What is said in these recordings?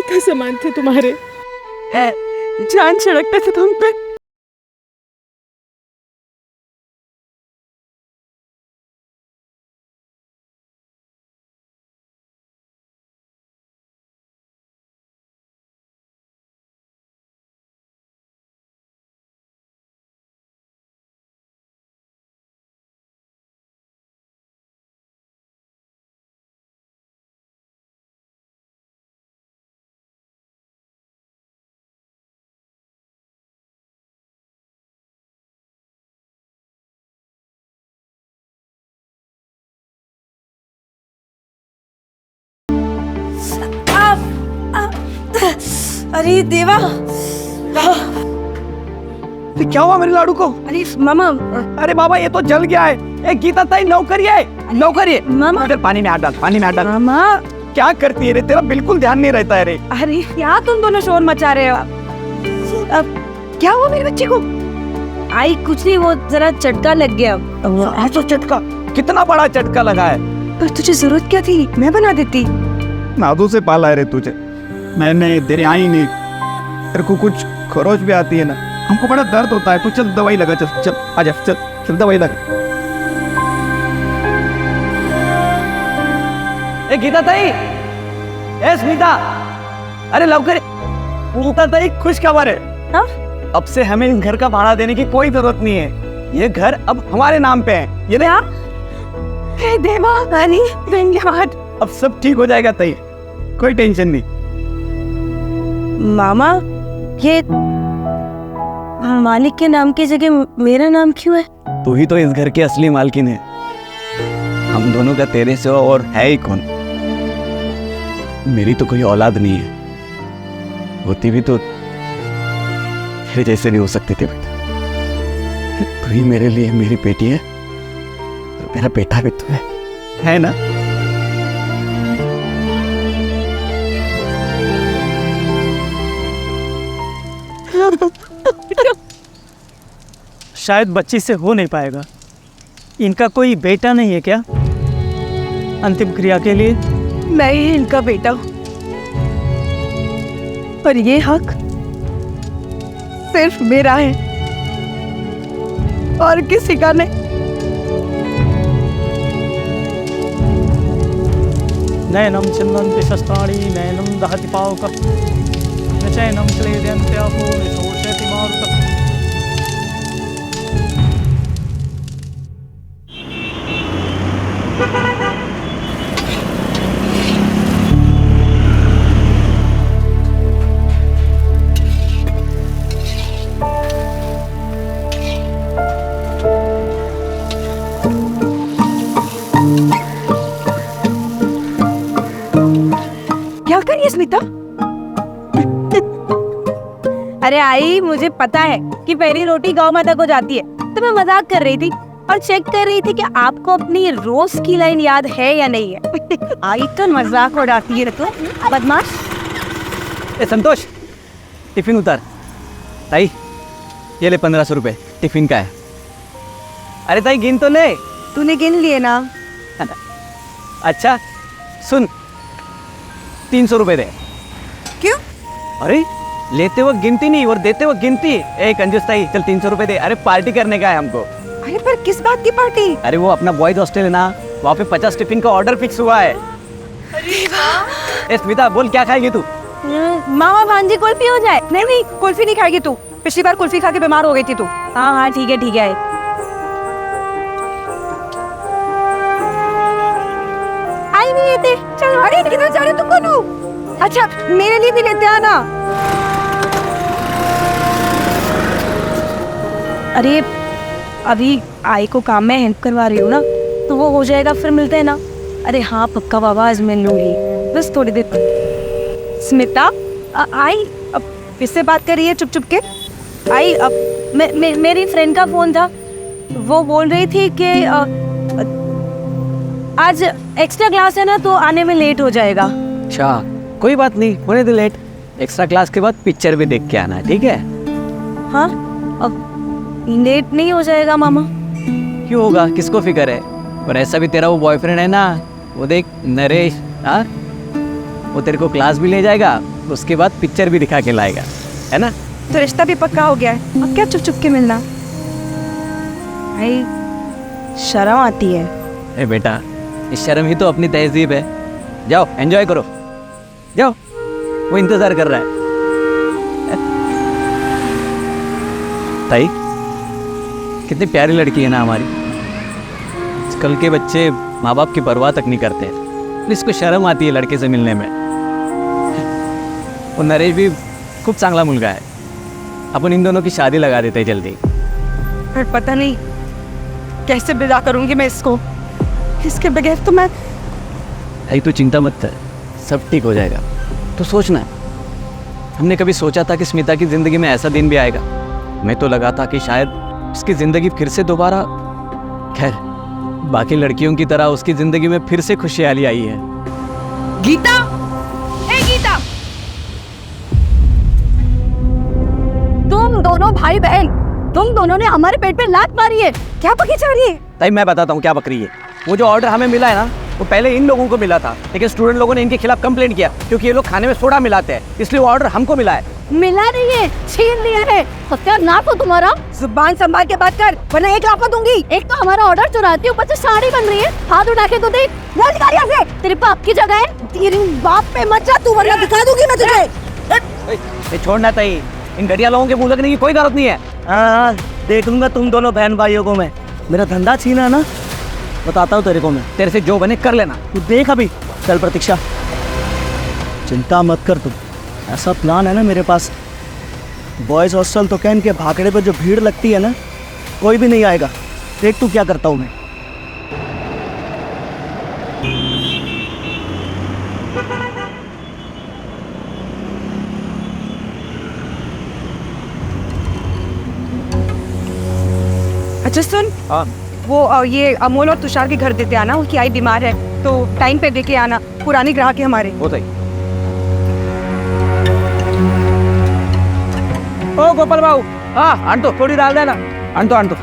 माता समान थे तुम्हारे, जान छिड़कते थे तुम पे। अरे देवा, क्या हुआ मेरे लाडू को? अरे मामा, अरे बाबा ये तो जल गया है। गीता ताई नौकरी है, नौकरी। मामा, इधर पानी में हाथ डाल, पानी में हाथ डाल। मामा क्या करती है रे? तेरा बिल्कुल ध्यान नहीं रहता है रे। अरे क्या तुम दोनों शोर मचा रहे हो? अब क्या हुआ मेरे बच्चे को? आई कुछ नहीं, वो जरा चटका लग गया। ऐसा चटका? कितना बड़ा चटका लगा है? पर तुझे जरूरत क्या थी? मैं बना देती। नादू से पाला है रे तुझे मैंने, तेरे आई नहीं। तेरे को कुछ खरोच भी आती है ना, हमको बड़ा दर्द होता है। तू चल दवाई लगा, चल चल आजा, चल चल दवाई लगा। ए गीता ताई, ए स्मिता, अरे लवकर। गीता ताई खुश खबर है। हाँ? अब से हमें इस घर का भाड़ा देने की कोई जरूरत नहीं है। ये घर अब हमारे नाम पे है। ये क्या? हे देवा, रानी, धन्यवाद। अब सब ठीक हो जाएगा ताई, कोई टेंशन नहीं। मामा, ये मालिक के नाम की जगह मेरा नाम क्यों है? तू ही तो इस घर की असली मालकिन है। हम दोनों का तेरे से और है ही कौन? मेरी तो कोई औलाद नहीं है, होती भी तो तेरे जैसे नहीं हो सकते थे बेटा। तू ही मेरे लिए मेरी बेटी है और मेरा बेटा भी तू है ना? शायद बच्ची से हो नहीं पाएगा। इनका कोई बेटा नहीं है क्या अंतिम क्रिया के लिए? मैं ही इनका बेटा हूँ और ये हक सिर्फ मेरा है और किसी का नहीं। नयनम चिन्वन्ति शस्त्राणि नयनम दहति पावकः न चैनं क्लेदयन्त्यापो न शोषयति मारुतः। क्या कर रही है स्मिता? अरे आई, मुझे पता है कि पहली रोटी गौ माता को जाती है, तो मैं मजाक कर रही थी और चेक कर रही थी कि आपको अपनी रोज की लाइन याद है या नहीं है। आई तो मजाक उड़ाती है तो बदमाश। ए संतोष, टिफिन उतार। ताई ये ले 1500 रुपए, टिफिन का है। अरे ताई गिन तो ले। तूने गिन लिए ना? अच्छा सुन, 300 रुपए दे। क्यों? अरे लेते वक्त गिनती नहीं और देते वक्त गिनती। ए कंजूस ताई, चल 300 रुपए दे। अरे पार्टी करने का है हमको। अरे पर किस बात की पार्टी? अरे वो अपना बॉयज हॉस्टल है ना, वहाँ पे 50 टिफिन का ऑर्डर फिक्स हुआ है। ए स्मिता बोल, क्या खाएगी तू? मामा भांजी कुल्फी हो जाए। नहीं नहीं, कुल्फी नहीं खाएगी तू। पिछली बार कुल्फी खा के बीमार हो गई थी तू। हाँ हाँ ठीक है ठीक है। आई नहीं लेते। चल। अरे किधर जा रहे तुम दोनों? अच्छा मेरे लिए भी लेते आना। अरे अभी आई को काम में हेल्प करवा रही हूँ ना, तो वो हो जाएगा, फिर मिलते हैं ना। अरे हाँ पक्का बाबा, आज मिल लूंगी, बस थोड़ी देर। स्मिता, आई अब किससे बात कर रही है चुप चुप के? आई अब मेरी फ्रेंड का फोन था, वो बोल रही थी कि आज एक्स्ट्रा क्लास है ना, तो आने में लेट हो जाएगा। अच्छा कोई बात नहीं, होने दे लेट। एक्स्ट्रा क्लास के बाद पिक्चर भी देख के आना, ठीक है? हाँ अब लेट नहीं हो जाएगा मामा? क्यों होगा, किसको फिक्र है? और ऐसा भी तेरा वो बॉयफ्रेंड है ना, वो देख नरेश, हाँ वो तेरे को क्लास भी ले जाएगा उसके बाद पिक्चर भी दिखा के लाएगा, है ना? तो रिश्ता भी पक्का हो गया है, अब क्या चुप चुप के मिलना? भाई शर्म आती है। ए बेटा, इस शर्म ही तो अपनी तहजीब है। जाओ एंजॉय करो, जाओ, वो इंतजार कर रहा है। ताई, कितनी प्यारी लड़की है ना हमारी। कल के बच्चे माँ बाप की परवाह तक नहीं करते, इसको शर्म आती है लड़के से मिलने में। और नरेश भी खूब चांगला मुलगा है, अपन इन दोनों की शादी लगा देते हैं जल्दी। पर पता नहीं कैसे विदा करूंगी मैं इसको, इसके बगैर तो मैं। भाई तू चिंता मत कर, सब ठीक हो जाएगा। तो सोचना है, हमने कभी सोचा था कि स्मिता की ज़िंदगी में ऐसा दिन भी आएगा? मैं तो लगा था कि शायद उसकी ज़िंदगी फिर से दोबारा, खैर बाकी लड़कियों की तरह उसकी ज़िंदगी में फिर से खुशहाली आई है। गीता, ए गीता, तुम दोनों भाई बहन, तुम दोनों ने हमारे पेट पे लात मारी है, क्या बकी जा रही है? ताई मैं बताता हूँ क्या बकरी है। वो जो ऑर्डर हमें मिला है ना, वो पहले इन लोगों को मिला था, लेकिन स्टूडेंट लोगों ने इनके खिलाफ कंप्लेंट किया क्योंकि ये लोग खाने में सोडा मिलाते हैं, इसलिए वो ऑर्डर हमको मिला है। मिला नहीं है, छीन लिया है। सत्यानाश हो तुम्हारा, जुबान संभाल के बात कर वरना एक लाफा दूंगी। एक तो हमारा ऑर्डर चुराती, ऊपर से साड़ी बन रही है, हाथ उठा के तो देख। से तेरे बाप की जगह है, तेरे बाप पे मत जा तू वरना दिखा दूंगी मैं तुझे। छोड़ना ताई, इन घटिया लोगों के मुंह लगने की कोई जरूरत नहीं है। हाँ, देख लूंगा तुम दोनों बहन भाइयों को मैं। मेरा धंधा छीना ना, बताता हूँ तेरे को मैं। तेरे से जो बने कर लेना। तू देख अभी। चल प्रतीक्षा, चिंता मत कर तुम, ऐसा प्लान है ना मेरे पास। बॉयज़ हॉस्टल तो कैन के भाखड़े पे जो भीड़ लगती है ना, कोई भी नहीं आएगा। देख तू क्या करता हूँ मैं। अच्छा सुन, हाँ वो ये अमोल और तुषार के घर देते आना, उनकी आई बीमार है तो टाइम पे देके आना, पुरानी ग्राहक है हमारे। वो ताई। ओ गोपाल बाबू, हाँ आन तो थोड़ी डाल देना, आन तो।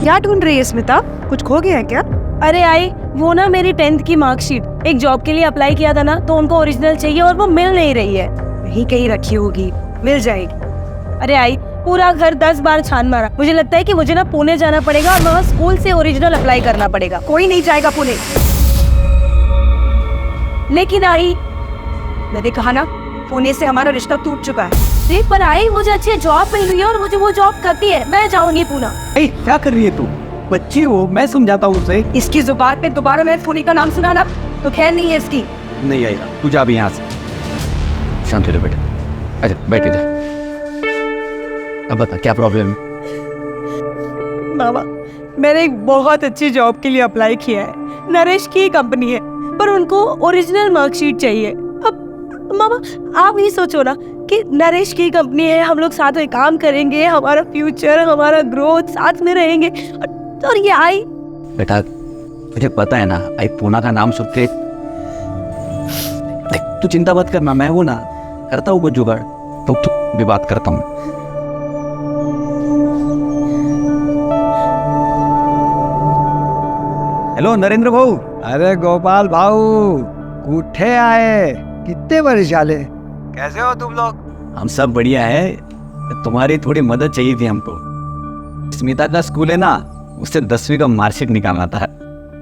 क्या ढूंढ रही है स्मिता, कुछ खो गया है क्या? अरे आई, वो ना मेरी 10th की मार्कशीट, एक जॉब के लिए अप्लाई किया था ना, तो उनको ओरिजिनल चाहिए और वो मिल नहीं रही है। वहीं कहीं रखी होगी, मिल जाएगी। अरे आई, पूरा घर 10 बार छान मारा, मुझे लगता है कि मुझे ना पुणे जाना पड़ेगा और वहाँ स्कूल से ओरिजिनल अप्लाई करना पड़ेगा। कोई नहीं जाएगा पुणे। लेकिन आई, मैंने कहा ना, पुणे से हमारा रिश्ता टूट चुका है। देख पर आई, मुझे अच्छी जॉब मिल रही है और मुझे वो जॉब करती है, मैं जाऊंगी पुणे। क्या कर रही है तू? बच्ची हो, मैं समझाता हूँ उसे। इसकी जुबान पे दोबारा मैं पुणे का नाम सुना ना तो खैर नहीं है इसकी। नहीं आएगा, तू जा अभी यहाँ से। शांत हो जा बेटा, अच्छा बैठ जा। अब बता क्या प्रॉब्लम है? बाबा, मैंने एक बहुत अच्छी जॉब के लिए अप्लाई किया है, नरेश की कंपनी है, पर उनको ओरिजिनल मार्कशीट चाहिए। अब मामा आप ही सोचो ना कि नरेश की कंपनी है, हम लोग साथ में काम करेंगे, हमारा फ्यूचर, हमारा ग्रोथ साथ में रहेंगे, और ये आई। बेटा मुझे पता है ना, आई पूना का नाम सुन के। देख तू चिंता मत करना, मैं हूं ना, करता हूँ कुछ जुगाड़। तो भी बात करता हूँ। हेलो नरेंद्र भाऊ। अरे गोपाल भाऊ, कुठे आए? कितने वर्ष झाले? कैसे हो तुम लोग? हम सब बढ़िया है, तुम्हारी थोड़ी मदद चाहिए थी हमको। स्मिता का स्कूल है ना, उससे 10वीं का मार्कशीट निकालना था।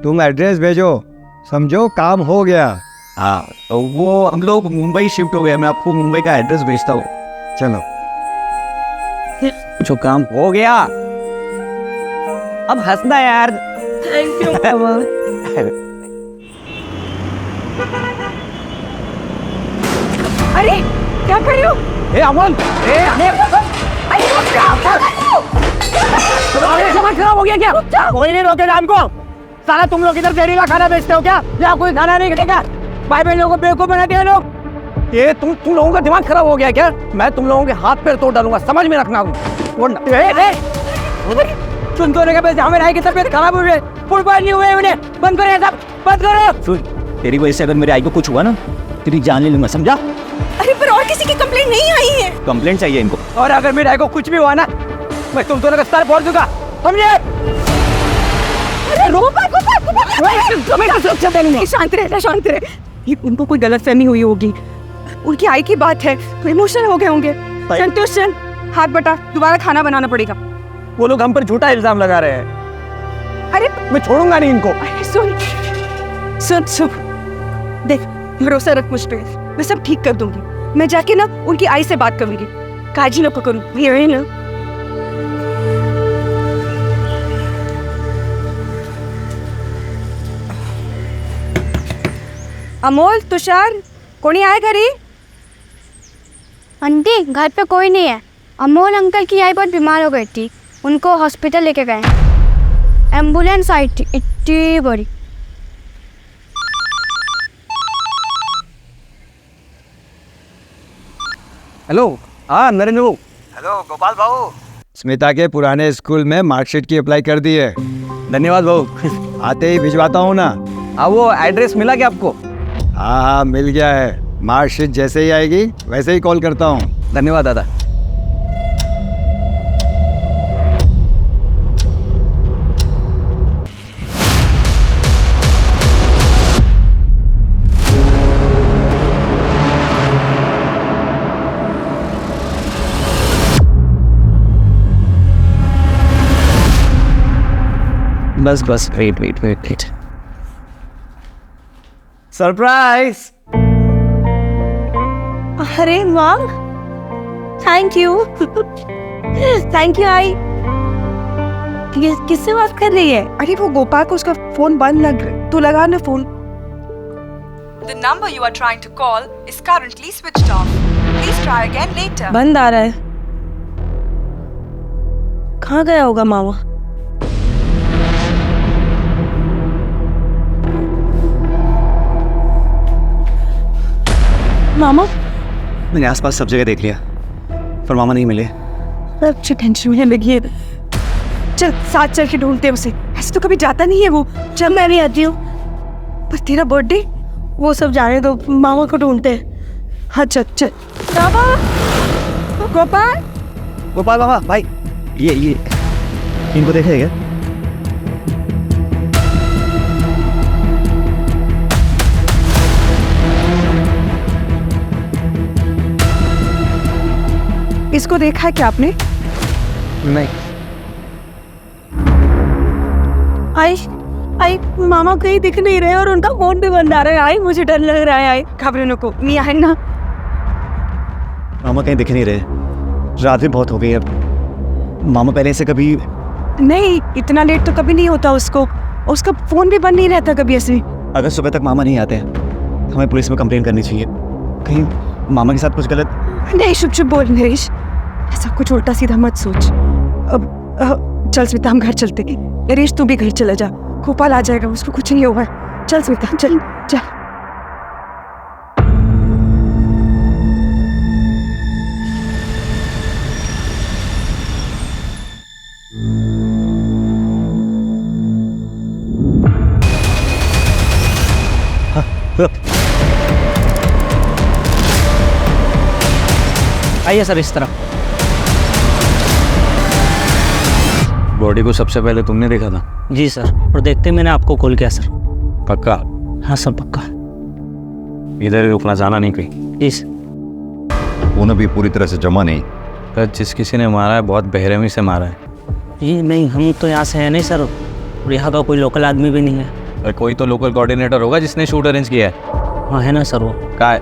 तुम एड्रेस भेजो, समझो काम हो गया। हाँ तो वो हम लोग मुंबई शिफ्ट हो गए, मैं आपको मुंबई का एड्रेस भेजता हूँ। चलो जो काम हो गया, अब हंसना यार। Thank you. अरे क्या कर रहे हो? ए अमन, समझ खराब हो गया क्या? कोई नहीं रोकेगा हमको। साला तुम लोग इधर जहरीला खाना बेचते हो क्या? या कोई खाना नहीं खिलेगा? भाई बहनों को बेवकूफ बनाते हैं लोग। ये तुम लोगों का दिमाग खराब हो गया क्या? मैं तुम लोगों के हाथ पैर तोड़ डालूंगा, समझ में रखना। सुन तो के पैसे हमें की तबीयत खराब हो गई, फुटबॉल नहीं हुए उन्हें, बंद करो सब, बंद करो। सुन, तेरी वजह से अगर मेरे आई को कुछ हुआ ना, तेरी जान ले लूंगा, समझा? अरे पर और किसी की कंप्लेंट नहीं आई है। कंप्लेंट चाहिए इनको। और अगर मेरे आई को कुछ भी हुआ ना, मैं तुम दोनों का सर फोड़ दूंगा, समझे? शांत रहे, शांत रहे। ये उनको कोई गलतफहमी हुई होगी, उनकी आई की बात है, तो इमोशनल हो गए होंगे। संतोष चल, हाथ बटा, दोबारा खाना बनाना पड़ेगा। वो लोग हम पर झूठा इल्जाम लगा रहे हैं। अरे मैं छोड़ूंगा नहीं इनको। अरे सुन सुन सुन, देख भरोसा रख मुझ पे, मैं सब ठीक कर दूंगी। मैं जाके ना उनकी आई से बात करूंगी, काजी ना पकड़ूं, ये ना। अमोल, तुषार, कोणी आहे घरी? आंटी घर पे कोई नहीं है। अमोल अंकल की आई बहुत बीमार हो गई थी, उनको हॉस्पिटल लेके गए। एम्बुलेंस आई थी इतनी बड़ी। हेलो, हाँ नरेंद्र बाबू। हेलो गोपाल बाबू, स्मिता के पुराने स्कूल में मार्कशीट की अप्लाई कर दी है। धन्यवाद बाबू। आते ही भिजवाता हूँ ना। हाँ, वो एड्रेस मिला क्या आपको? हाँ मिल गया है। मार्कशीट जैसे ही आएगी वैसे ही कॉल करता हूँ। धन्यवाद दादा। बस वेट। सरप्राइज। अरे वाह, थैंक यू। थैंक यू आई। किससे बात कर रही है? अरे वो गोपाल को उसका फोन बंद लग रहा, तू लगा ना phone. The number you are trying to call is currently switched off. Please try again later. बंद आ रहा है। कहाँ गया होगा मामा? मामा, मैंने आसपास सब जगह देख लिया, पर मामा नहीं मिले। अच्छी टेंशन में लगी है। चल साथ चल के ढूंढते हैं उसे। ऐसे तो कभी जाता नहीं है वो। चल मैं भी आती हूँ। पर तेरा बर्थडे, वो सब जाने दो, मामा को ढूंढते हैं। हाँ चल चल। गोपाल, गोपाल मामा भाई, ये इनको देखा है क्या? इसको देखा है क्या आपने? नहीं। आई मामा कहीं दिख नहीं रहे और उनका फोन भी बंद आ रहा है। आई मुझे डर लग रहा है। आई घबराने को नहीं है ना। मामा कहीं दिख नहीं रहे, रात भी बहुत हो गई अब। मामा पहले से कभी नहीं, इतना लेट तो कभी नहीं होता उसका फोन भी बंद नहीं रहता कभी ऐसे। अगर सुबह तक मामा नहीं आते तो हमें पुलिस में कंप्लेंट करनी चाहिए। कहीं मामा के साथ कुछ गलत। नहीं, चुप बोल नरेश, ऐसा कुछ उल्टा सीधा मत सोच। अब चल स्मिता, हम घर चलते। नरेश तू भी घर चला जा, गोपाल आ जाएगा, उसको कुछ नहीं होगा। चल स्मिता, चल चल। आइए सर, इस तरफ। बॉडी को सबसे पहले तुमने देखा था? जी सर, और देखते ही मैंने आपको कॉल किया सर। पक्का? हाँ सर पक्का। इधर रुकना, जाना नहीं कहीं। जी सर। खून अभी पूरी तरह से जमा नहीं। पर जिस किसी ने मारा है बहुत बेरहमी से मारा है। जी नहीं, हम तो यहाँ से हैं नहीं सर, और यहाँ का कोई लोकल आदमी भी नहीं है। और कोई तो लोकल कोऑर्डिनेटर होगा जिसने शूट अरेंज किया है। हाँ है ना सर, वो कहाँ है?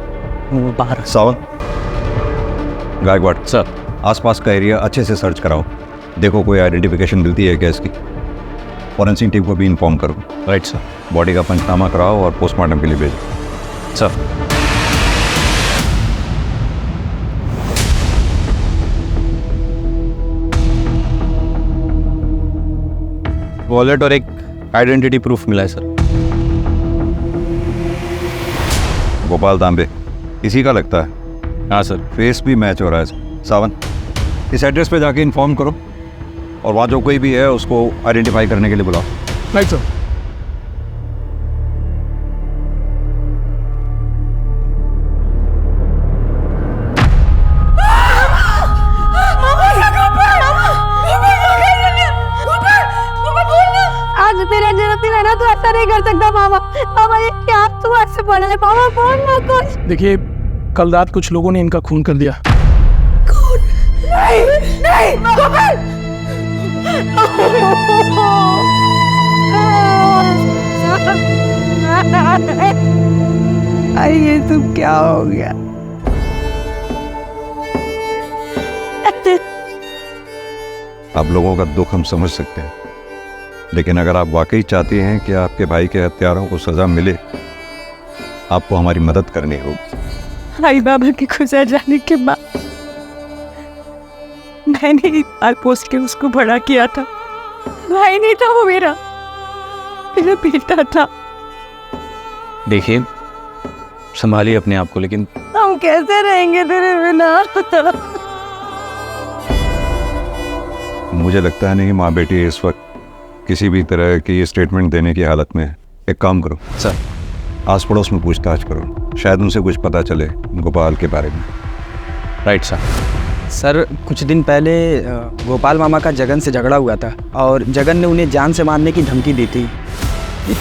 वो बाहर। सावन, गायकवाड़ सर, आसपास का एरिया अच्छे से सर्च कराओ, देखो कोई आइडेंटिफिकेशन मिलती है क्या इसकी। फॉरेंसिक टीम को भी इन्फॉर्म करो। Right sir. बॉडी का पंचनामा कराओ और पोस्टमार्टम के लिए भेजो। सर। वॉलेट और एक आइडेंटिटी प्रूफ मिला है सर। गोपाल तांबे, इसी का लगता है। हाँ सर। फेस भी मैच हो रहा है। सावन, इस एड्रेस पे जाके इन्फॉर्म करो और वहाँ जो कोई भी है उसको आइडेंटिफाई करने के लिए बुलाओ। Right sir. आज तेरा जन्मदिन है ना, तू ऐसा नहीं कर सकता मामा। मामा ये क्या तू ऐसे बोल रहे? मामा बोल ना कुछ। देखिए, कल रात कुछ लोगों ने इनका खून कर दिया। नहीं नहीं गोपाल। अरे ये तुम क्या हो गया? आप लोगों का दुख हम समझ सकते हैं, लेकिन अगर आप वाकई चाहते हैं कि आपके भाई के हत्यारों को सजा मिले, आपको हमारी मदद करनी होगी। आई बाबा के गुजर जाने के बाद मैंने ही पाल पोस के उसको बड़ा किया था। भाई नहीं था वो, मेरा बेटा था। देखिए, संभालिए अपने आप को। लेकिन हम कैसे रहेंगे तेरे बिना? मुझे लगता है नहीं माँ बेटी इस वक्त किसी भी तरह की स्टेटमेंट देने की हालत में है। एक काम करो सर, आस पड़ोस में पूछताछ करो, शायद उनसे कुछ पता चले गोपाल के बारे में। Right sir. सर, कुछ दिन पहले गोपाल मामा का जगन से झगड़ा हुआ था और जगन ने उन्हें जान से मारने की धमकी दी थी।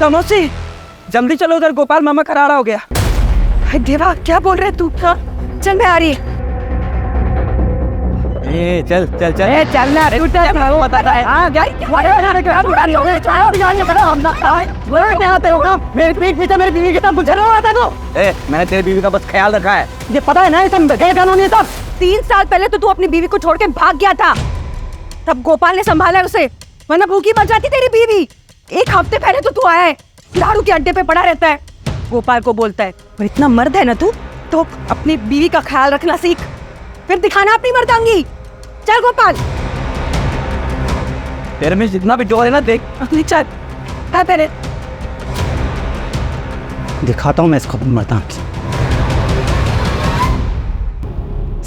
मौसी, जल्दी चलो उधर, गोपाल मामा करारा हो गया। देवा क्या बोल रहे तू? चल मैं आ रही। चल चल चल। चलना रे, वो बता रहा है। हाँ मेरे बीवी के साथ मुझे आता तो मैंने तेरी बीवी का बस ख्याल रखा है। ये पता है ना, ये सब कानूनी सब। 3 साल पहले तो तू अपनी बीवी को छोड़ के भाग गया था, तब गोपाल ने संभाला उसे, वरना भूखी मर जाती तेरी बीवी। 1 हफ्ते पहले तो तू आया है, दारू के अड्डे पे पड़ा रहता है, गोपाल को बोलता है। और इतना मर्द है ना तू, तो अपनी बीवी का ख्याल रखना सीख, फिर दिखाना अपनी मर्दांगी। चल गोपाल। तेरे में जितना भी डोर है ना, देख। चल तेरे दिखाता हूँ मैं इसको मर्दांगी।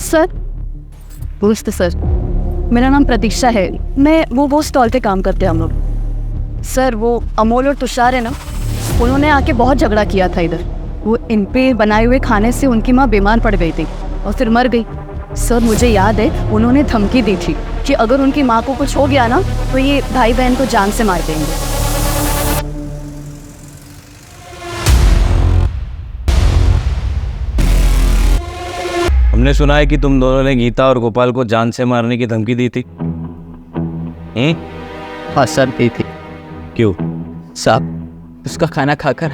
सर, नमस्ते सर, मेरा नाम प्रतीक्षा है। मैं वो स्टॉल पे काम करते हैं हम लोग। सर, वो अमोल और तुषार है ना, उन्होंने आके बहुत झगड़ा किया था इधर। वो इन पे बनाए हुए खाने से उनकी माँ बीमार पड़ गई थी और फिर मर गई। सर, मुझे याद है उन्होंने धमकी दी थी कि अगर उनकी माँ को कुछ हो गया ना, तो ये भाई बहन को जान से मार देंगे। हमने सुना है कि तुम दोनों ने गीता और गोपाल को जान से मारने की धमकी दी थी। हाँ सर, दी थी। क्यों? साहब, उसका खाना खाकर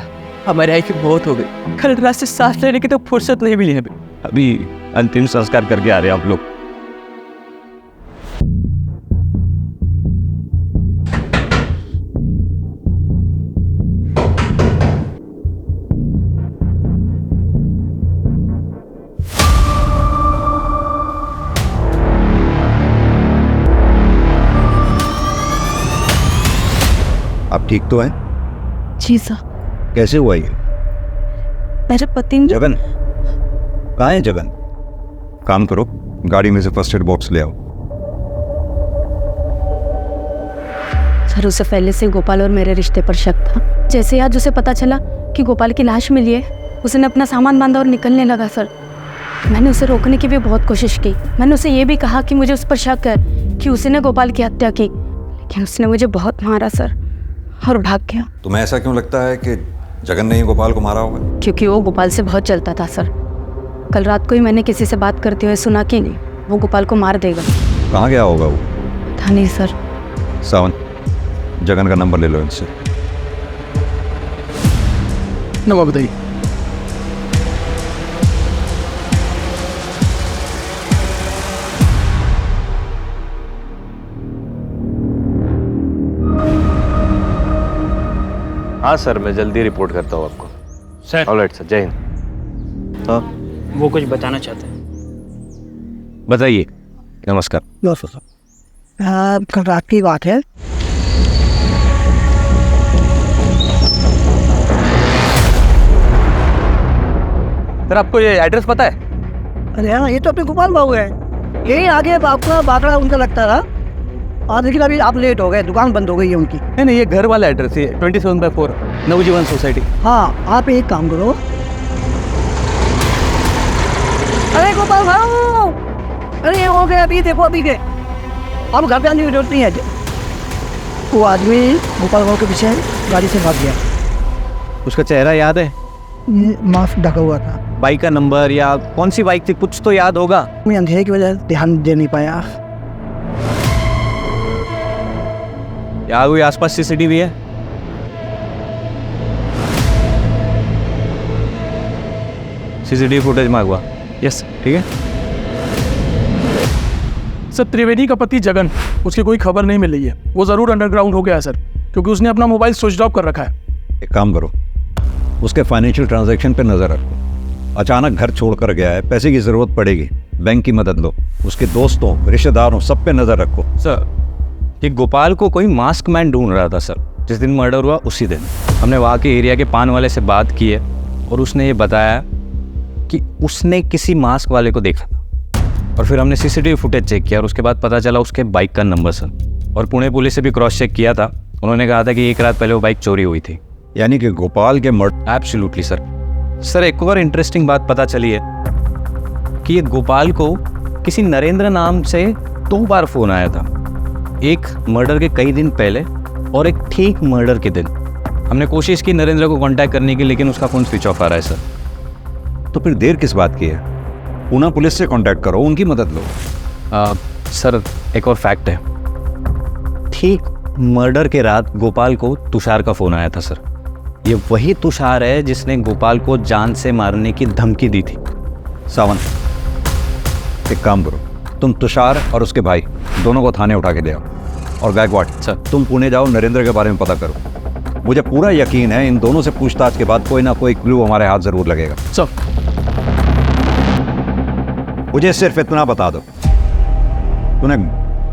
हमारे आई की मौत हो गई। कल रात से सांस लेने की तो फुर्सत नहीं मिली हमें। अभी अंतिम संस्कार करके आ रहे हैं आप लोग। आप ठीक तो हैं? जी सर। कैसे हुआ ये? मेरे पति ने जगन कहाँ है? जगन, काम करो, गाड़ी में से फर्स्ट एड बॉक्स ले आओ। सर, उसे पहले से गोपाल और मेरे रिश्ते पर शक था। जैसे ही आज उसे पता चला कि गोपाल की लाश मिली है, उसने अपना सामान बांधा और निकलने लगा। सर, मैंने उसे रोकने की भी बहुत कोशिश की। मैंने उसे ये भी कहा कि मुझे उस पर शक है कि उसने गोपाल की हत्या की, लेकिन उसने मुझे बहुत मारा सर, और भाग गया। तुम्हें ऐसा क्यों लगता है कि जगन ने ही गोपाल को मारा होगा? क्योंकि वो गोपाल से बहुत चलता था सर। कल रात को ही मैंने किसी से बात करते हुए सुना कि नहीं, वो गोपाल को मार देगा। कहाँ गया होगा वो? था नहीं सर। सावन, जगन का नंबर ले लो इनसे। नंबर बताइए। हाँ सर, मैं जल्दी रिपोर्ट करता हूँ आपको। सर, ऑलराइट सर, जय हिंद। वो कुछ बताना चाहते हैं। बताइए। नमस्कार। कल रात की बात है। सर आपको ये एड्रेस पता है? अरे हाँ, ये तो अपने गोपाल बाबू है, यही आगे आपका बाकड़ा उनका लगता था। और लेकिन अभी आप लेट हो गए, दुकान बंद हो गई है उनकी। नहीं, ये घर वाला एड्रेस है, 27/4 नवजीवन सोसाइटी। हाँ, आप एक काम करो। अरे गोपाल बाबू, अरे ये हो गया, अभी देखो अभी के, अब घर पे आने की जरूरत नहीं है। वो आदमी गोपाल बाबू के पीछे गाड़ी से भाग गया। उसका चेहरा याद है? ये मास्क ढका हुआ था। बाइक का नंबर या कौन सी बाइक थी, कुछ तो याद होगा। मैं अंधेरे की वजह से ध्यान दे नहीं पाया। यहाँ कोई आसपास सीसीटीवी है? CCTV footage मांगवा। यस, ठीक है। सर त्रिवेदी का पति जगन, उसकी कोई खबर नहीं मिल रही है। वो ज़रूर अंडरग्राउंड हो गया है सर, क्योंकि उसने अपना मोबाइल स्विच ऑफ कर रखा है। एक काम करो, उसके फाइनेंशियल ट्रांजैक्शन पे नज़र रखो। अचानक घर छोड़कर गया है, पैसे की ज़रूरत पड़ेगी, बैंक की मदद लो। उसके दोस्तों, रिश्तेदारों, सब पे नज़र रखो। सर, ये गोपाल को कोई मास्क मैन ढूंढ रहा था सर। जिस दिन मर्डर हुआ उसी दिन हमने वहाँ के एरिया के पान वाले से बात की है, और उसने ये बताया कि उसने किसी मास्क वाले को देखा था। और फिर हमने सीसीटीवी फुटेज चेक किया और उसके बाद पता चला उसके बाइक का नंबर सर। और पुणे पुलिस से भी क्रॉस चेक किया था, उन्होंने कहा था कि एक रात पहले वो बाइक चोरी हुई थी। यानी कि गोपाल के मर्डर। Absolutely sir. सर एक और इंटरेस्टिंग बात पता चली है कि ये गोपाल को किसी नरेंद्र नाम से 2 बार फ़ोन आया था, एक मर्डर के कई दिन पहले और एक ठीक मर्डर के दिन। हमने कोशिश की नरेंद्र को कांटेक्ट करने की, लेकिन उसका फ़ोन स्विच ऑफ आ रहा है सर। तो फिर देर किस बात की है? पुणे पुलिस से कांटेक्ट करो, उनकी मदद लो। सर एक और फैक्ट है, ठीक मर्डर के रात गोपाल को तुषार का फ़ोन आया था सर। ये वही तुषार है जिसने गोपाल को जान से मारने की धमकी दी थी। सावंत, एक काम करो, तुम तुषार और उसके भाई दोनों को थाने उठा के ले आओ। और गायकवाड़ सर, तुम पुणे जाओ, नरेंद्र के बारे में पता करो। मुझे पूरा यकीन है इन दोनों से पूछताछ के बाद कोई ना कोई क्लू हमारे हाथ जरूर लगेगा। सर मुझे सिर्फ इतना बता दो, तूने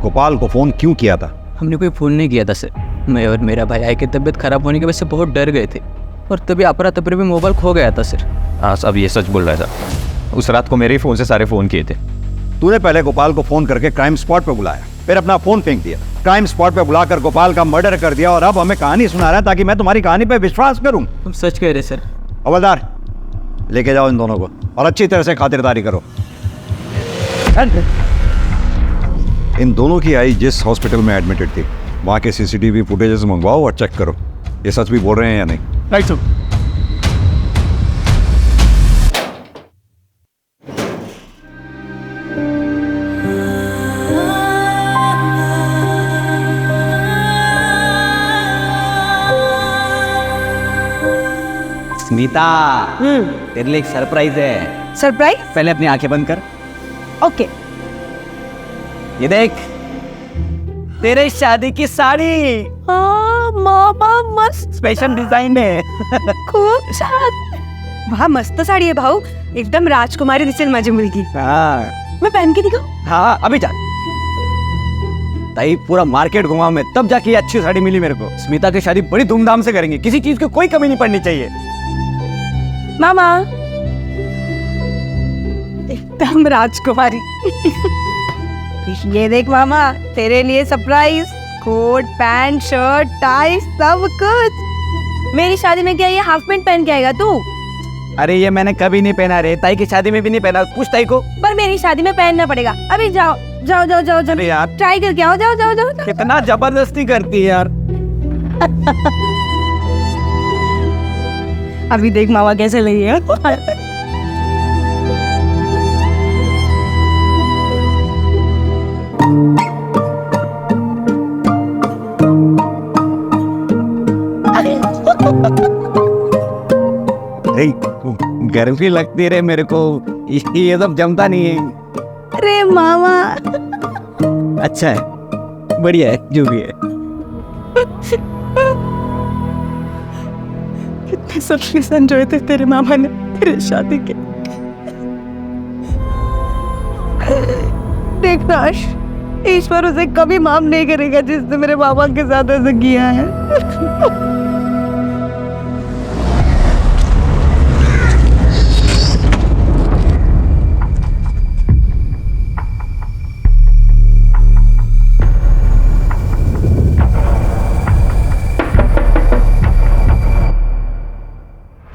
गोपाल को फ़ोन क्यों किया था? हमने कोई फ़ोन नहीं किया था सर। मैं और मेरा भाई आई की तबीयत खराब होने की वजह से बहुत डर गए थे, और तभी अपरा तपरे में मोबाइल खो गया था सर। हाँ, अब ये सच बोल रहा है सर। उस रात को मेरे ही फ़ोन से सारे फ़ोन किए थे। तूने पहले गोपाल को फ़ोन करके क्राइम स्पॉट पे बुलाया, फिर अपना फ़ोन फेंक दिया, क्राइम स्पॉट पे बुलाकर गोपाल का मर्डर कर दिया, और अब हमें कहानी सुना रहा है ताकि मैं तुम्हारी कहानी पे विश्वास करूं। तुम सच कह रहे सर। हवलदार, लेके जाओ इन दोनों को और अच्छी तरह से खातिरदारी करो। इन दोनों की आई जिस हॉस्पिटल में एडमिटेड थी, वहाँ के सीसीटीवी फुटेजेस मंगवाओ और चेक करो ये सच भी बोल रहे हैं या नहीं। Right sir. स्मिता, तेरे लिए एक सरप्राइज है। सरप्राइज? पहले अपनी आंखें बंद कर। ओके। ये देख, तेरे शादी की साड़ी। हाँ मामा, मस्त स्पेशल डिजाइन है। खूब साथ। वाह, मस्त साड़ी है भाऊ, एकदम राजकुमारी दिसेल मुझे मिल गई। हाँ मैं पहन के दिखाऊं? हाँ, अभी जा। ताई पूरा मार्केट घुमा मैं, तब जाके ये अच्छी साड़ी मिली मेरे को। स्मिता की शादी बड़ी धूमधाम से करेंगे, किसी चीज की कोई कमी नहीं पड़नी चाहिए। मामा एकदम राजकुमारी। ये देख मामा, तेरे लिए surprise, coat pant shirt tie सब कुछ। मेरी शादी में क्या ये हाफ पैंट पहन के आएगा तू? अरे ये मैंने कभी नहीं पहना रे, ताई की शादी में भी नहीं पहना। पूछ ताई को। पर मेरी शादी में पहनना पड़ेगा। अभी जाओ जाओ जाओ जाओ जाओ यार, ट्राई करके आओ। जाओ जाओ जाओ, जाओ। कितना जबरदस्ती करती है यार। अभी देख मामा कैसे लगी है। गर्मी लगती रे मेरे को, ये सब जमता नहीं है। अरे मामा अच्छा है, बढ़िया है, जो भी है। कितने सबके संजोए थे तेरे मामा ने तेरे शादी के। देखना, ईश्वर उसे कभी माफ नहीं करेगा जिसने मेरे मामा के साथ ऐसा किया है।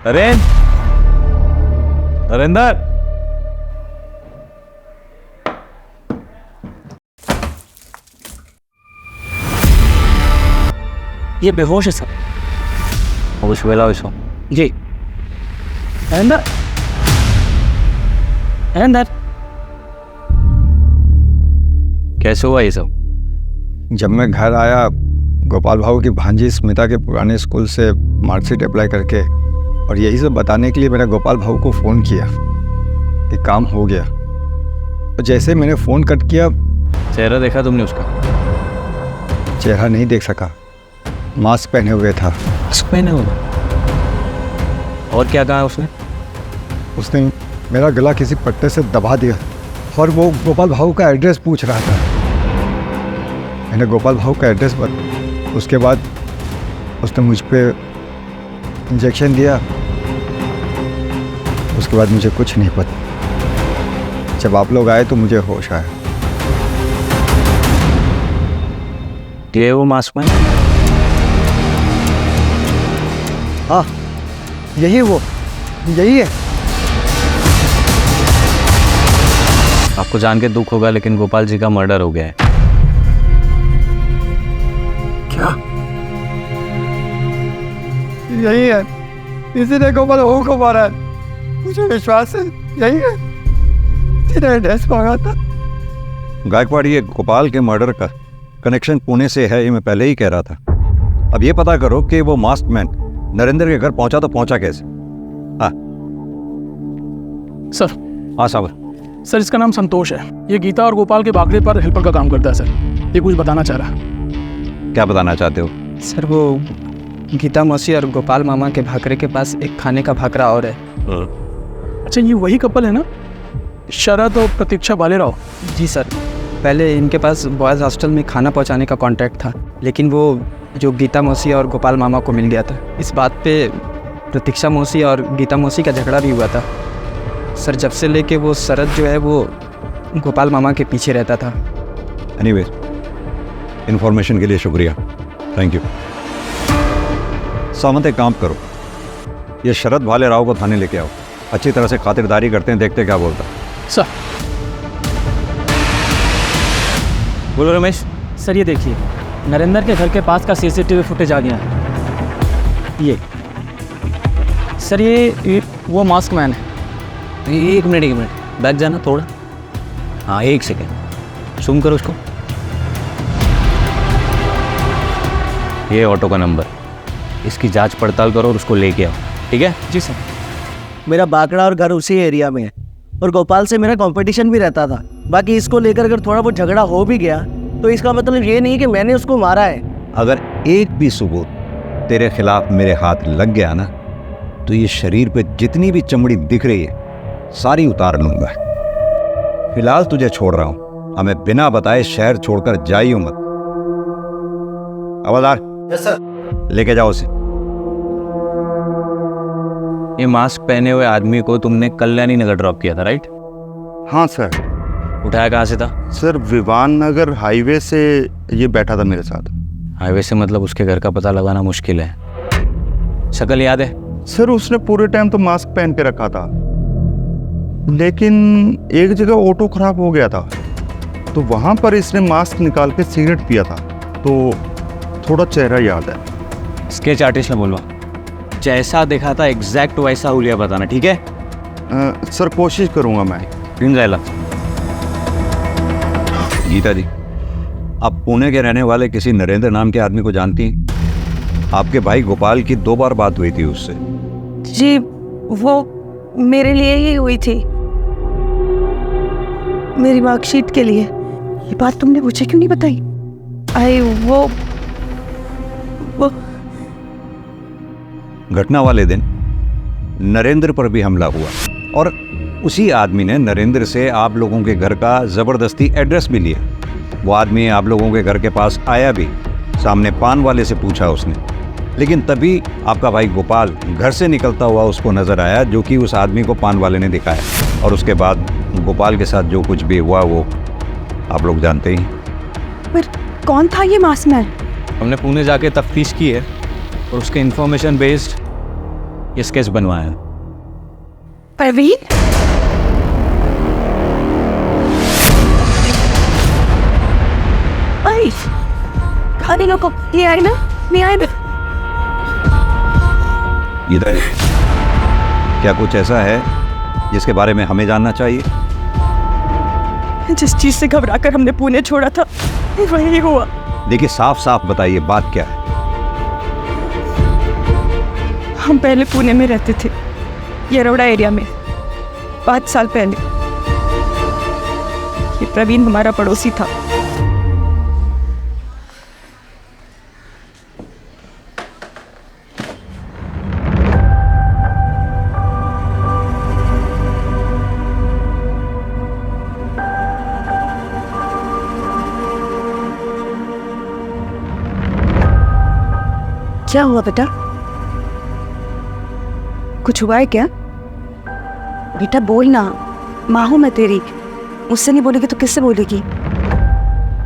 नरेंद्र, ये बेहोश है सर। होश वेला होशो। जी। अंदर अंदर। कैसे हुआ ये सब? जब मैं घर आया, गोपाल भाऊ की भांजी स्मिता के पुराने स्कूल से मार्कशीट अप्लाई करके, और यही सब बताने के लिए मैंने गोपाल भाऊ को फ़ोन किया कि काम हो गया। तो जैसे मैंने फ़ोन कट किया, चेहरा देखा तुमने उसका? चेहरा नहीं देख सका, मास्क पहने हुए था। मास्क पहने हुए? और क्या कहा उसने? उसने मेरा गला किसी पट्टे से दबा दिया और वो गोपाल भाऊ का एड्रेस पूछ रहा था। मैंने गोपाल भाऊ का एड्रेस उसके बाद उसने मुझ पे इंजेक्शन दिया। उसके बाद मुझे कुछ नहीं पता। जब आप लोग आए तो मुझे होश आया। ये वो मास्क में? हाँ, यही है। आपको जान के दुख होगा, लेकिन गोपाल जी का मर्डर हो गया है। क्या? यही है, इसी ने गोपाल भाऊ को मारा है। मुझे विश्वास है यही है, इसी ने एड्रेस मांगा था। गायकवाड़, ये गोपाल के मर्डर का कनेक्शन पुणे से है, ये मैं पहले ही कह रहा था। अब ये पता करो कि वो मास्क मैन नरेंद्र के घर पहुंचा तो पहुंचा कैसे? हाँ सर। हाँ साबर। सर, इसका नाम संतोष है। ये गीता और गोपाल के भागने पर हेल्पर का काम करता है सर। ये कुछ बताना चाह रहा है। क्या बताना चाहते हो? सर, वो गीता मौसी और गोपाल मामा के भाकरे के पास एक खाने का भाकरा और है। अच्छा, ये वही कपल है ना, शरद और प्रतीक्षा भालेराव? जी सर। पहले इनके पास बॉयज़ हॉस्टल में खाना पहुंचाने का कॉन्ट्रैक्ट था, लेकिन वो जो गीता मौसी और गोपाल मामा को मिल गया था। इस बात पे प्रतीक्षा मौसी और गीता मौसी का झगड़ा भी हुआ था सर। जब से लेके वो शरद जो है वो गोपाल मामा के पीछे रहता था। एनीवे, इन्फॉर्मेशन के लिए शुक्रिया, थैंक यू। सामंत, एक काम करो, ये शरद भालेराव को थाने लेके आओ। अच्छी तरह से खातिरदारी करते हैं, देखते क्या बोलता। सर। बोलो रमेश। सर, ये देखिए, नरेंद्र के घर के पास का सीसीटीवी फुटेज आ गया है। ये सर, ये वो मास्क मैन है। एक मिनट, बैठ जाना थोड़ा। हाँ, एक सेकेंड, जूम करो उसको। ये ऑटो का नंबर, इसकी जांच पड़ताल करो और उसको लेके आओ, ठीक है? जी सर। मेरा बाकड़ा और घर उसी एरिया में है, और गोपाल से मेरा कंपटीशन भी रहता था। बाकी इसको लेकर अगर थोड़ा बहुत झगड़ा हो भी गया तो इसका मतलब ये नहीं कि मैंने उसको मारा है। अगर एक भी सबूत तेरे खिलाफ मेरे हाथ लग गया ना, तो ये शरीर पे जितनी भी चमड़ी दिख रही है सारी उतार लूंगा। फिलहाल तुझे छोड़ रहा हूं, हमें बिना बताए शहर छोड़कर जाइयो मत। हवलदार। Yes sir. लेके जाओ उसे। ये मास्क पहने हुए आदमी को तुमने कल्याणी नगर ड्रॉप किया था, राइट? हाँ सर। उठाया कहाँ से था? सर, विवान नगर हाईवे से ये बैठा था मेरे साथ। हाईवे से मतलब उसके घर का पता लगाना मुश्किल है। शक्ल याद है? सर, उसने पूरे टाइम तो मास्क पहन के रखा था, लेकिन एक जगह ऑटो खराब हो गया था, तो वहां पर इसने मास्क निकाल के सिगरेट पिया था, तो थोड़ा चेहरा याद है। स्केच आर्टिस्ट ने बोलवा, जैसा देखा था एग्जैक्ट वैसा हुलिया बताना, ठीक है? सर, कोशिश करूंगा मैं। गीता जी, आप पुणे के रहने वाले किसी नरेंद्र नाम के आदमी को जानती हैं? आपके भाई गोपाल की 2 बार बात हुई थी उससे। जी, वो मेरे लिए ही हुई थी, मेरी मार्कशीट के लिए। ये बात तुमने मुझे क्यों नहीं बताई? वो घटना वाले दिन नरेंद्र पर भी हमला हुआ, और उसी आदमी ने नरेंद्र से आप लोगों के घर का ज़बरदस्ती एड्रेस भी लिया। वो आदमी आप लोगों के घर के पास आया भी, सामने पान वाले से पूछा उसने, लेकिन तभी आपका भाई गोपाल घर से निकलता हुआ उसको नज़र आया, जो कि उस आदमी को पान वाले ने दिखाया। और उसके बाद गोपाल के साथ जो कुछ भी हुआ वो आप लोग जानते ही। पर कौन था ये मास्क मैन? हमने पुणे जाके तफ्तीश की है और उसके इन्फॉर्मेशन बेस्ड ये स्केच बनवाया। प्रवीण, आई खाने को ये आए ना, नहीं आए ना। इधर क्या कुछ ऐसा है जिसके बारे में हमें जानना चाहिए? जिस चीज से घबराकर हमने पुणे छोड़ा था वही हुआ। देखिए, साफ साफ बताइए बात क्या है। हम पहले पुणे में रहते थे, येरवड़ा एरिया में, 5 साल पहले। ये प्रवीण हमारा पड़ोसी था। क्या हुआ बेटा? कुछ हुआ है क्या? बेटा बोल ना, माँ हूं मैं तेरी। मुझसे नहीं बोलेगी तो किससे बोलेगी?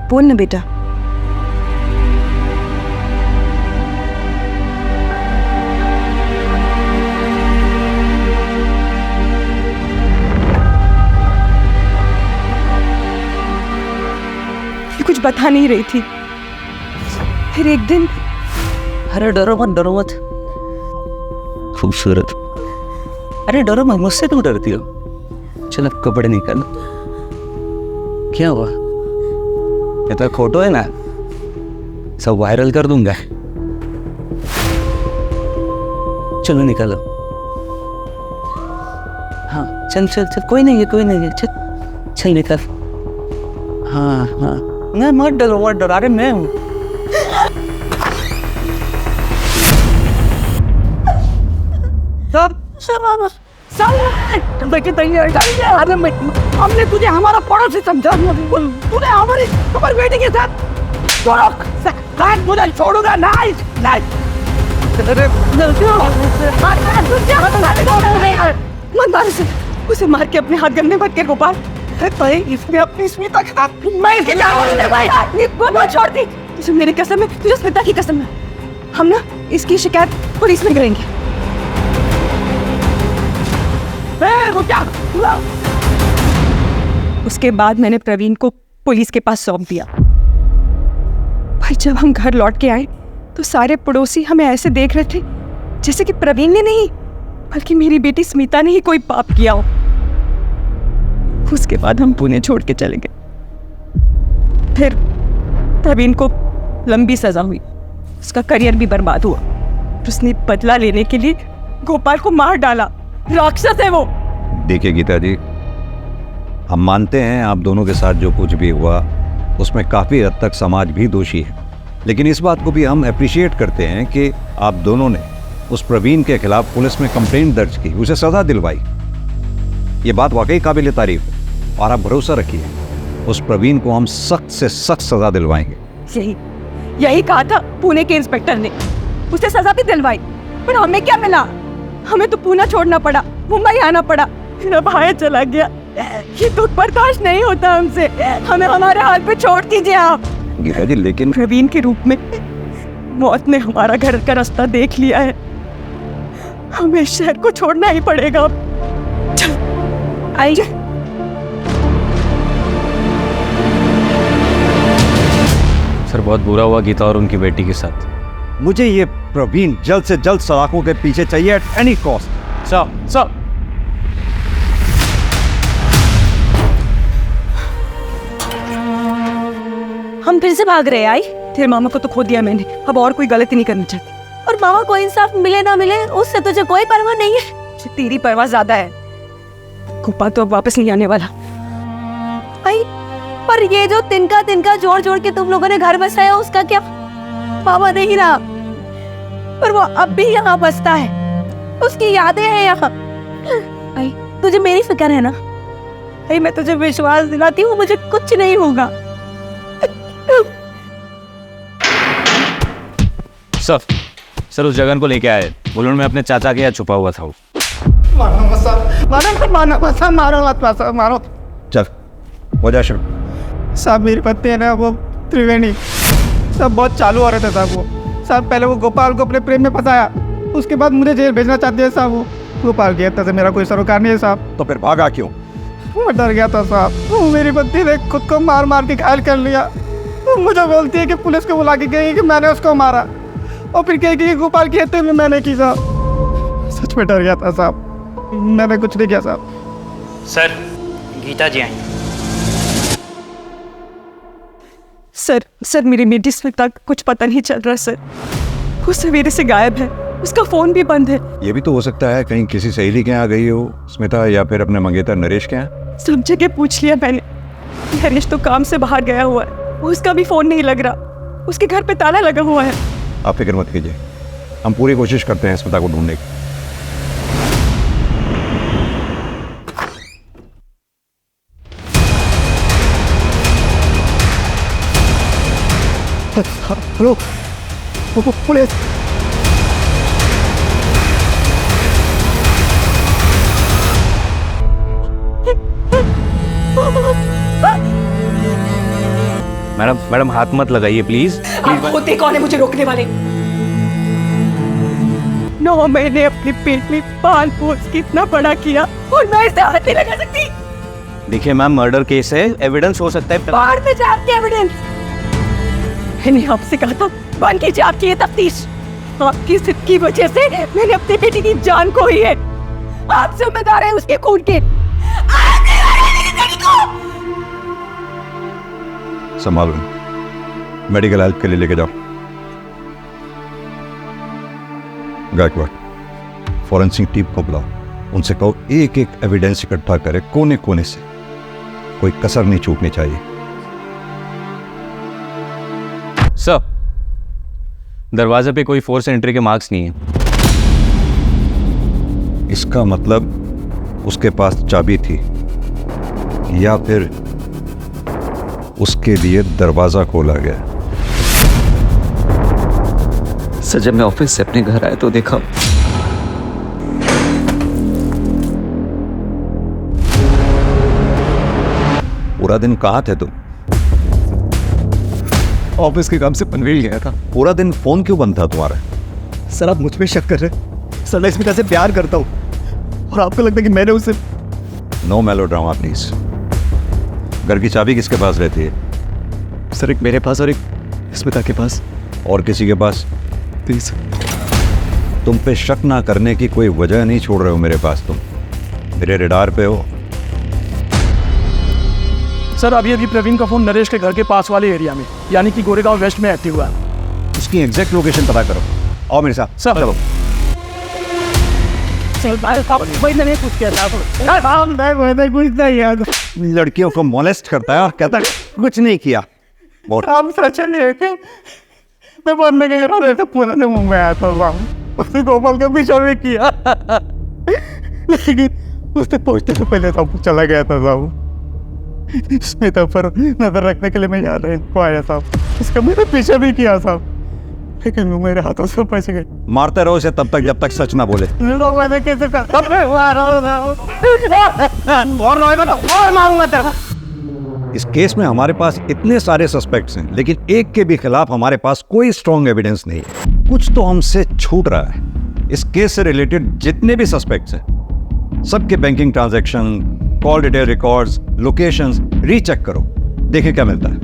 बोल ना बेटा। ये कुछ बता नहीं रही थी। फिर एक दिन, अरे डरो मत। खूबसूरत, अरे डरो मत, मुझसे क्यों डरती हो? चलो कपड़े निकालो। क्या हुआ? ये तो फोटो है ना, सब वायरल कर दूंगा। चलो निकालो। हाँ चल, कोई नहीं है, चल निकल। हाँ नहीं, मत डरो। अरे मैं हूँ। अरे हमने तुझे हमारा पड़ोसी समझा, तूने हमारी बेटी के साथ मुझे छोड़ूंगा नहीं। मत मार उसे, मार के अपने हाथ गंदे मत कर गोपाल। इसने अपनी स्मिता के साथ मैं छोड़ दी। तुझे मेरी कसम है, तुझे स्मिता की कसम है। हम ना इसकी शिकायत पुलिस में करेंगे। उसके बाद मैंने प्रवीण को पुलिस के पास सौंप दिया। भाई जब हम घर लौट के आए तो सारे पड़ोसी हमें ऐसे देख रहे थे जैसे कि प्रवीण ने नहीं बल्कि मेरी बेटी स्मिता ने ही कोई पाप किया हो। उसके बाद हम पुणे छोड़ के चले गए। फिर प्रवीण को लंबी सजा हुई, उसका करियर भी बर्बाद हुआ। उसने बदला लेने के लिए गोपाल को मार डाला। राक्षस है वो। देखिए गीता जी, हम मानते हैं आप दोनों के साथ जो कुछ भी हुआ उसमें काफ़ी हद तक समाज भी दोषी है, लेकिन इस बात को भी हम अप्रिशिएट करते हैं कि आप दोनों ने उस प्रवीण के खिलाफ पुलिस में कंप्लेंट दर्ज की, उसे सज़ा दिलवाई। ये बात वाकई काबिल तारीफ है और आप भरोसा रखिए उस प्रवीण को हम सख्त से सख्त सज़ा दिलवाएंगे। यही कहा था पुणे के इंस्पेक्टर ने, उसे सज़ा भी दिलवाई। पर हमें क्या मिला? हमें तो पुणे छोड़ना पड़ा, मुंबई आना पड़ा। मेरा भाई चला गया। ये दुख बर्दाश्त नहीं होता हमसे। हमें हमारे हाल पे छोड़ दीजिए आप। गीता जी लेकिन प्रवीण के रूप में मौत ने हमारा घर का रास्ता देख लिया है। हमें शहर को छोड़ना ही पड़ेगा। आइए। सर बहुत बुरा हुआ गीता और उनकी बेटी के साथ। मुझे ये प्रवीण जल्द से जल्द सलाखों के पीछे चाहिए एट एनी कॉस्ट। सर हम फिर से भाग रहे। आई तेरे मामा को तो खो दिया मैंने, अब और कोई गलती नहीं करनी चाहती। और मामा को इंसाफ मिले ना मिले उससे तुझे कोई परवाह नहीं है। तेरी परवाह ज्यादा है। गोपाल तो अब वापस नहीं आने वाला। आई पर ये जो तिनका जोड़ जोड़ के तुम लोगों ने घर बसाया उसका क्या? मामा नहीं रहा पर वो अब भी यहाँ बसता है, उसकी यादें हैं यहाँ। आई तुझे मेरी फिक्र है ना? आई मैं तुझे विश्वास दिलाती हूँ मुझे कुछ नहीं होगा। सर उस जगन को लेके आए, बुलंद में अपने चाचा के यहाँ छुपा हुआ था वो। मारो। चल हो जा शुरू। साहब मेरी पत्नी है ना वो त्रिवेणी, सब बहुत चालू हो रहे थे साहब। वो साहब पहले वो गोपाल को अपने प्रेम में फंसाया, उसके बाद मुझे जेल भेजना चाहते हैं साहब। वो गोपाल की हत्या से मेरा कोई सरोकार नहीं है साहब। तो फिर भागा क्यों? मैं डर गया था साहब। वो मेरी बच्ची ने खुद को मार मार के घायल कर लिया। तो मुझे बोलती है कि पुलिस को बुला के कहेगी कि मैंने उसको मारा, और फिर कहेगी कि गोपाल की हत्या भी मैंने की साहब। सच में डर गया था साहब, मैंने कुछ नहीं किया साहब। सर गीता जी आई। सर मेरी बेटी स्मिता का कुछ पता नहीं चल रहा सर। वो सवेरे से गायब है, उसका फोन भी बंद है। ये भी तो हो सकता है कहीं किसी सहेली के यहाँ गई हो स्मिता, या फिर अपने मंगेतर नरेश के यहाँ। सब जगह पूछ लिया मैंने। नरेश तो काम से बाहर गया हुआ है, उसका भी फोन नहीं लग रहा, उसके घर पे ताला लगा हुआ है। आप फिक्र मत कीजिए, हम पूरी कोशिश करते हैं स्मिता को ढूंढने की। Hello police. मैडम हाथ मत लगाइए प्लीज। आप होते कौन है मुझे रोकने वाले? 9 महीने अपने पेट में पाल पोस के इतना बड़ा किया और मैं इसे हाथ नहीं लगा सकती। देखिए मैम, मर्डर केस है, एविडेंस हो सकता है। बाहर में जा आपके एविडेंस। मैंने आपसे कहा था बंद कीजिए आपकी ये तफ्तीश। आपकी जिद की वजह से मैंने अपनी बेटी की जान खोई है। आप जिम्मेदार हैं उसके खून के। संभालो, मेडिकल हेल्प के लिए लेके जाओ। गायकवाड़, फॉरेंसिक टीम को बुलाओ, उनसे कहो एक एक एविडेंस इकट्ठा करे कोने कोने से, कोई कसर नहीं छूटनी चाहिए। सर, दरवाजे पे कोई फोर्स एंट्री के मार्क्स नहीं है। इसका मतलब उसके पास चाबी थी, या फिर उसके लिए दरवाजा खोला गया। सर जब मैं ऑफिस से अपने घर आया तो देखा पूरा दिन कहाँ थे तुम? ऑफिस के काम से पनवेल गया था। पूरा दिन फोन क्यों बंद था तुम्हारा? सर आप मुझ पे शक कर रहे हैं? सर मैं स्मिता से प्यार करता हूँ और आपको लगता है कि मैंने उसे। No melodrama please. घर की चाबी किसके पास रहती है? सर एक मेरे पास और एक स्मिता के पास। और किसी के पास? प्लीज। तुम पे शक ना करने की कोई वजह नहीं छोड़ रहे हो मेरे पास। तुम मेरे रडार पे हो। सर अभी अभी प्रवीण का फोन नरेश के घर के पास वाले एरिया में, यानी कि गोरेगांव वेस्ट में एक्टिव हुआ है। उसकी एग्जैक्ट लोकेशन पता करो। आओ मेरे साथ। सर चलो। लड़कियों को मोलेस्ट करता है और कहता है कुछ नहीं किया। आप सच नहीं थे। मैं पढ़ने के इरादे से पुणे से मुंबई आया था साहब। उसने गोपाल का पीछा भी किया, लेकिन उसने पहुंचने से पहले सब चला गया था साहब। स्मिता पर नजर रखने के लिए मैं यहाँ रहने को आया साहब। उसका मैंने पीछा भी किया साहब, लेकिन वो मेरे हाथों से बच गए। मारते रहो इसे तब तक जब तक सच ना बोले। लोग मैंने कैसे इस केस में हमारे पास इतने सारे सस्पेक्ट्स हैं, लेकिन एक के भी खिलाफ हमारे पास कोई स्ट्रॉन्ग एविडेंस नहीं है। कुछ तो हमसे छूट रहा है। इस केस से रिलेटेड जितने भी सस्पेक्ट्स हैं, सबके banking transaction, call detail records, locations recheck करो, देखिए क्या मिलता है।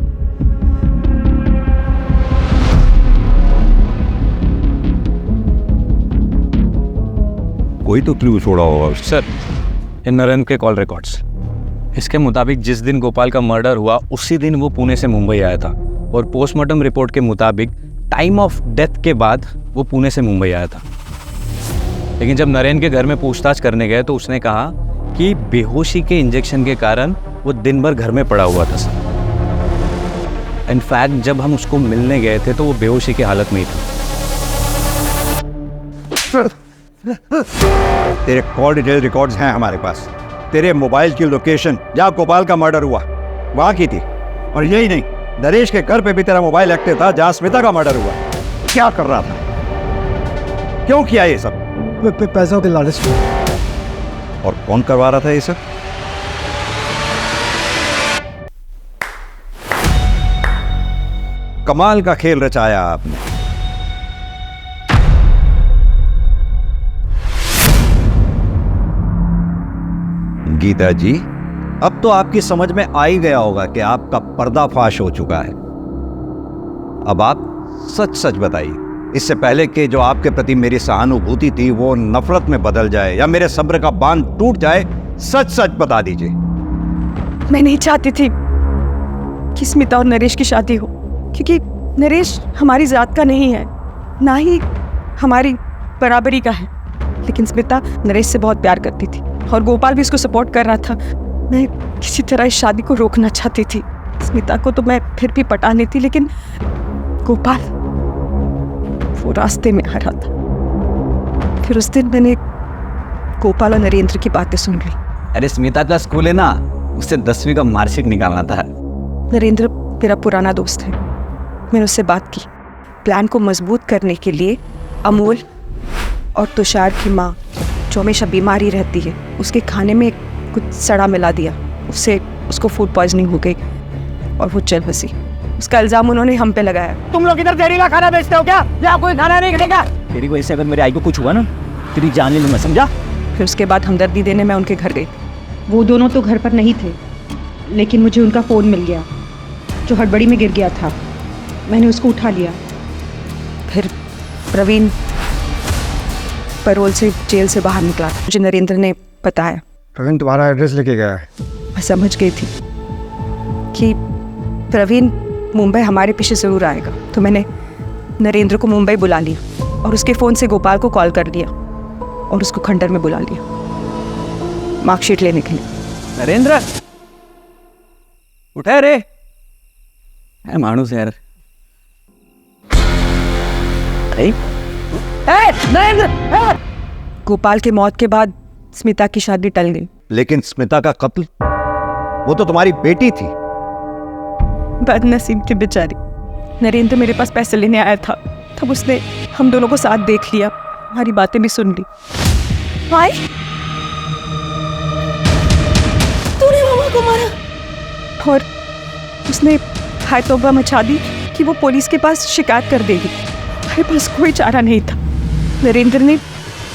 कोई तो क्लू छोड़ा होगा। सर, इन नरेंद्र के कॉल रिकॉर्ड्स, इसके मुताबिक जिस दिन गोपाल का मर्डर हुआ उसी दिन वो पुणे से मुंबई आया था, और पोस्टमार्टम रिपोर्ट के मुताबिक टाइम ऑफ डेथ के बाद वो पुणे से मुंबई आया था। लेकिन जब नरेंद्र के घर में पूछताछ करने गए तो उसने कहा कि बेहोशी के इंजेक्शन के कारण वो दिन भर घर में पड़ा हुआ था सर। इनफैक्ट जब हम उसको मिलने गए थे तो वो बेहोशी की हालत में ही था। तेरे कॉल डिटेल रिकॉर्ड्स हैं हमारे पास। तेरे मोबाइल की लोकेशन जहाँ गोपाल का मर्डर हुआ वहाँ की थी, और यही नहीं, नरेश के घर पे भी तेरा मोबाइल एक्टिव था जहाँ स्मिता का मर्डर हुआ। क्या कर रहा था? क्यों किया ये सब? पैसों के लालच में। और कौन करवा रहा था ये सब? कमाल का खेल रचाया आपने। गीता जी, अब तो आपकी समझ में आ ही गया होगा कि आपका पर्दाफाश हो चुका है। अब आप सच सच बताइए, इससे पहले कि जो आपके प्रति मेरी सहानुभूति थी वो नफरत में बदल जाए या मेरे सब्र का बांध टूट जाए, सच सच बता दीजिए। मैं नहीं चाहती थी कि स्मिता और नरेश की शादी हो, क्योंकि नरेश हमारी जात का नहीं है, ना ही हमारी बराबरी का है। लेकिन स्मिता नरेश से बहुत प्यार करती थी और गोपाल भी उसको सपोर्ट कर रहा था। मैं किसी तरह इस शादी को रोकना चाहती थी। स्मिता को तो मैं फिर भी पटा लेती, लेकिन गोपाल वो रास्ते में आ रहा था। फिर उस दिन मैंने गोपाल और नरेंद्र की बातें सुन ली। अरे स्मिता का स्कूल है ना, उससे 10वीं का मार्कशीट निकालना था। नरेंद्र मेरा पुराना दोस्त है। मैंने उससे बात की। प्लान को मजबूत करने के लिए अमोल और तुषार की माँ, जो हमेशा बीमार ही रहती है, उसके खाने में कुछ सड़ा मिला दिया। उससे उसको फूड पॉइजनिंग हो गई और वो चल बसी। उसका इल्जाम उन्होंने हम पे लगाया। तुम लोग इधर जहरीला खाना बेचते हो क्या? या कोई खाना नहीं खिलेगा? तेरी वजह से अगर मेरे आई को कुछ हुआ ना, तेरी जान ले लूंगा, समझा? फिर उसके बाद हमदर्दी देने मैं उनके घर गई। वो दोनों तो घर पर नहीं थे, लेकिन मुझे उनका फ़ोन मिल गया जो हड़बड़ी में गिर गया था। मैंने उसको उठा लिया। फिर प्रवीण पैरोल से जेल से बाहर निकला। मुझे नरेंद्र ने बताया। प्रवीण तुम्हारा एड्रेस लेके गया है। मैं समझ गई थी कि प्रवीण मुंबई हमारे पीछे ज़रूर आएगा, तो मैंने नरेंद्र को मुंबई बुला लिया और उसके फ़ोन से गोपाल को कॉल कर लिया और उसको खंडर में बुला लिया मार्कशीट लेने के लिए। नरेंद्र उठा रे, मानुस यार। गोपाल की मौत के बाद स्मिता की शादी टल गई। लेकिन स्मिता का कत्ल, वो तो तुम्हारी बेटी थी। बदनसीब की बेचारी। नरेंद्र मेरे पास पैसे लेने आया था, तब उसने हम दोनों को साथ देख लिया, हमारी बातें भी सुन ली। भाई, तूने मामा को मारा? और उसने हाय तौबा मचा दी कि वो पुलिस के पास शिकायत कर देगी। हमारे पास कोई चारा नहीं था। नरेंद्र ने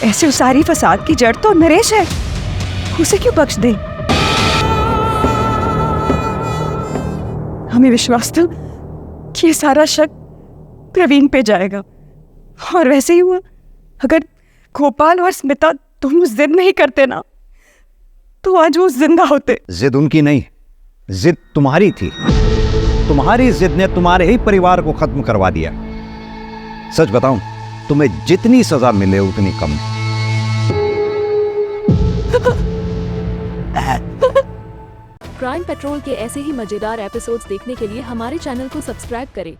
ऐसे सारी फसाद की जड़ तो नरेश है, उसे क्यों बख्श दे? हमें विश्वास था कि ये सारा शक प्रवीण पे जाएगा, और वैसे ही हुआ। अगर गोपाल और स्मिता दोनों जिद नहीं करते ना, तो आज वो जिंदा होते। जिद उनकी नहीं, जिद तुम्हारी थी। तुम्हारी जिद ने तुम्हारे ही परिवार को खत्म करवा दिया। सच बताऊं, तुम्हें जितनी सजा मिले उतनी कम। क्राइम पेट्रोल के ऐसे ही मजेदार एपिसोड्स देखने के लिए हमारे चैनल को सब्सक्राइब करें